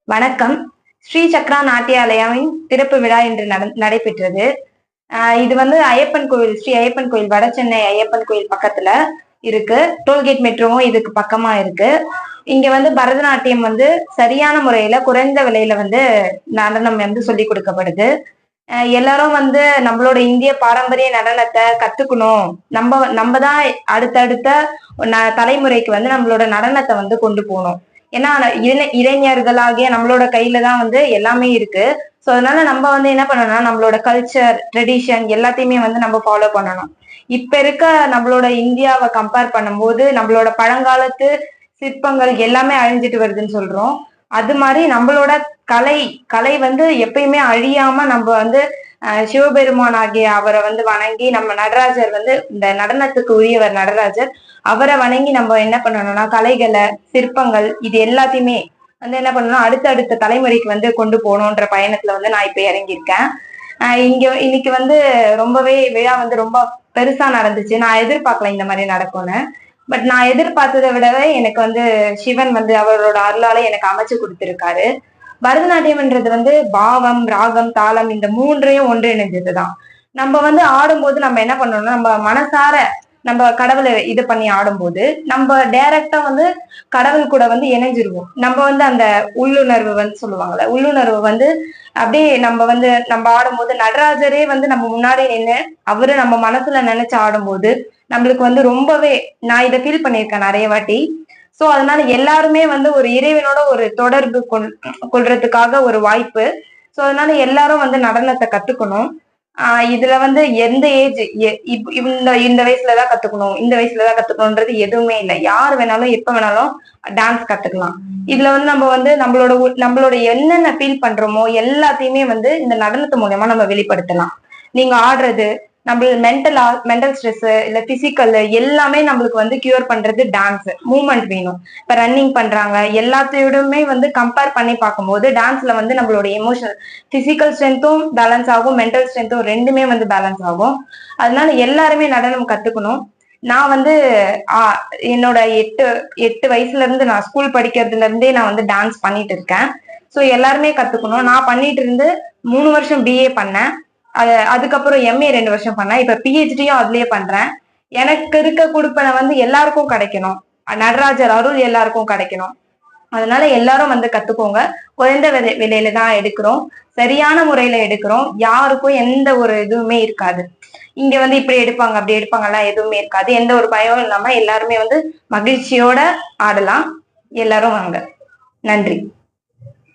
வணக்கம். ஸ்ரீ சக்ரா நாட்டியாலயாவின் திறப்பு விழா இன்று நடைபெற்றது. இது வந்து ஐயப்பன் கோவில், ஸ்ரீ ஐயப்பன் கோவில், வட சென்னை ஐயப்பன் கோவில் பக்கத்துல இருக்கு. டோல்கேட் மெட்ரோவும் இதுக்கு பக்கமா இருக்கு. இங்க வந்து பரதநாட்டியம் வந்து சரியான முறையில குறைந்த விலையில வந்து நடனம் வந்து சொல்லி கொடுக்கப்படுது. எல்லாரும் வந்து நம்மளோட இந்திய பாரம்பரிய நடனத்தை கத்துக்கணும். நம்ம தான் அடுத்தடுத்த தலைமுறைக்கு வந்து நம்மளோட நடனத்தை வந்து கொண்டு போகணும். ஏன்னா இளைஞர்களாகிய நம்மளோட கையில தான் வந்து எல்லாமே இருக்கு. சோ அதனால நம்ம வந்து என்ன பண்ணணும்னா நம்மளோட கல்ச்சர், ட்ரெடிஷன் எல்லாத்தையுமே வந்து நம்ம ஃபாலோ பண்ணணும். இப்ப இருக்க நம்மளோட இந்தியாவை கம்பேர் பண்ணும்போது நம்மளோட பழங்காலத்து சிற்பங்கள் எல்லாமே அழிஞ்சிட்டு வருதுன்னு சொல்றோம். அது மாதிரி நம்மளோட கலை கலை வந்து எப்பயுமே அழியாம நம்ம வந்து சிவபெருமான் ஆகிய அவரை வந்து வணங்கி, நம்ம நடராஜர் வந்து இந்த நடனத்துக்கு உரியவர் நடராஜர், அவரை வணங்கி நம்ம என்ன பண்ணணும்னா கலைகளை, சிற்பங்கள் இது எல்லாத்தையுமே வந்து என்ன பண்ணணும் அடுத்த தலைமுறைக்கு வந்து கொண்டு போகணுன்ற பயணத்துல வந்து நான் இப்ப இறங்கியிருக்கேன். இன்னைக்கு வந்து ரொம்பவே விழா வந்து ரொம்ப பெருசா நடந்துச்சு. நான் எதிர்பார்க்கல இந்த மாதிரி நடக்கும்னு. பட் நான் எதிர்பார்த்ததை விடவே எனக்கு வந்து சிவன் வந்து அவரோட அருளால எனக்கு அமைச்சு கொடுத்திருக்காரு. பரதநாட்டியம்ன்றது வந்து பாவம், ராகம், தாளம் இந்த மூன்றையும் ஒன்றிணைஞ்சதுதான். நம்ம வந்து ஆடும்போது நம்ம என்ன பண்ணணும்னா நம்ம மனசார நம்ம கடவுளை இது பண்ணி ஆடும்போது நம்ம டைரக்டா வந்து கடவுள் கூட வந்து இணைஞ்சிருவோம். நம்ம வந்து அந்த உள்ளுணர்வு வந்து சொல்லுவாங்கல்ல, உள்ளுணர்வு வந்து அப்படியே நம்ம ஆடும்போது நடராஜரே வந்து நம்ம முன்னாடி நின்று அவரு நம்ம மனசுல நினைச்சு ஆடும்போது நம்மளுக்கு வந்து ரொம்பவே, நான் இதை ஃபீல் பண்ணியிருக்கேன் நிறைய வாட்டி. சோ அதனால எல்லாருமே வந்து ஒரு இறைவனோட ஒரு தொடர்பு கொள்றதுக்காக ஒரு வாய்ப்பு. சோ அதனால எல்லாரும் வந்து நடனத்தை கத்துக்கணும். இதுல வந்து எந்த ஏஜ், இந்த வயசுலதான் கத்துக்கணும், இந்த வயசுலதான் கத்துக்கணும்ன்றது எதுவுமே இல்லை. யார் வேணாலும் எப்ப வேணாலும் டான்ஸ் கத்துக்கலாம். இதுல வந்து நம்ம வந்து நம்மளோட என்னென்ன ஃபீல் பண்றோமோ எல்லாத்தையுமே வந்து இந்த நடனத்து மூலமா நம்ம வெளிப்படுத்தலாம். நீங்க ஆடுறது, நம்ம மென்டல் ஸ்ட்ரெஸ் இல்ல பிசிக்கல் எல்லாமே நம்மளுக்கு வந்து கியூர் பண்றது டான்ஸ். மூவ்மெண்ட் வேணும். இப்ப ரன்னிங் பண்றாங்க, எல்லாத்தையுமே வந்து கம்பேர் பண்ணி பார்க்கும்போது டான்ஸ்ல வந்து நம்மளோட எமோஷனல் பிசிக்கல் ஸ்ட்ரென்த்தும் பேலன்ஸ் ஆகும், மென்டல் ஸ்ட்ரென்த்தும் ரெண்டுமே வந்து பேலன்ஸ் ஆகும். அதனால எல்லாருமே நடனம் கத்துக்கணும். நான் வந்து என்னோட எட்டு வயசுல இருந்து, நான் ஸ்கூல் படிக்கிறதுல இருந்தே நான் வந்து டான்ஸ் பண்ணிட்டு இருக்கேன். சோ எல்லாருமே கத்துக்கணும். நான் பண்ணிட்டு இருந்து 3 வருஷம் பிஏ பண்ணேன். அதுக்கப்புறம் எம்ஏ 2 வருஷம் பண்ணேன். இப்ப பிஹெச்டியும் அதுலயே பண்றேன். எனக்கு இருக்க குடுப்பனை வந்து எல்லாருக்கும் கிடைக்கணும். நடராஜர் அருள் எல்லாருக்கும் கிடைக்கணும். அதனால எல்லாரும் வந்து கத்துக்கோங்க. குறைந்த விலையில தான் எடுக்கிறோம். சரியான முறையில எடுக்கிறோம். யாருக்கும் எந்த ஒரு இதுவுமே இருக்காது. இங்க வந்து இப்படி எடுப்பாங்க அப்படி எடுப்பாங்க எல்லாம் எதுவுமே இருக்காது. எந்த ஒரு பயமும் இல்லாம எல்லாருமே வந்து மகிழ்ச்சியோட ஆடலாம். எல்லாரும் வாங்க. நன்றி.